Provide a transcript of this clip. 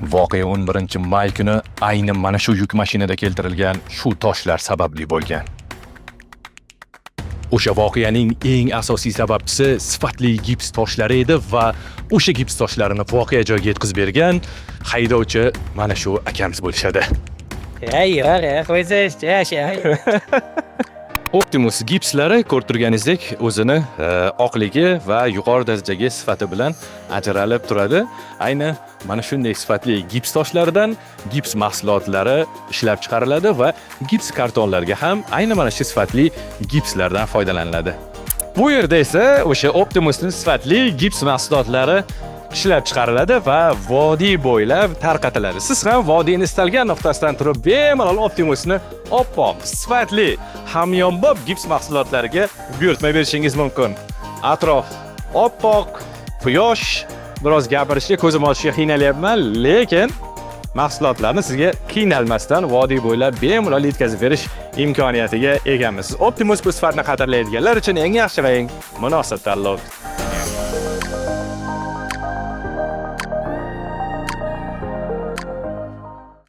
Voqea 11-may kuni ayni mana shu yuk mashinada keltirilgan shu toshlar sababli bo'lgan. O'sha voqeaning eng asosiy sababchisi sifatli gips toshlari edi va o'sha gips toshlarini voqea joyiga yetkazib bergan haydovchi mana shu akamiz bo'lishadi. Optimus gipslari ko'rib turganingizdek o'zini oqligi va yuqori darajadagi sifati bilan ajralib turadi. Ayni mana shunday sifatli gips toshlaridan gips mahsulotlari ishlab chiqariladi va gips kartonlarga ham ayni mana shu sifatli gipslardan foydalaniladi. Bu yerda esa o'sha Optimusning sifatli gips mahsulotlari ishlab chiqariladi va vodiy bo'ylab tarqatiladi. Siz ham vodiyning istalgan nuqtasidan turib bemalol Optimusni oppoq, sifatli, hamyonbop gips mahsulotlariga buyurtma berishingiz mumkin. Atrof oppoq, quyosh, biroz gapirishga ko'zim ochishga qiynalyapman, lekin mahsulotlarni sizga qiynalmasdan vodiy bo'ylab bemalol yetkazib berish imkoniyatiga egamiz. Optimus bu sifatni qadrlaydiganlar uchun eng yaxshi va eng munosib tanlov.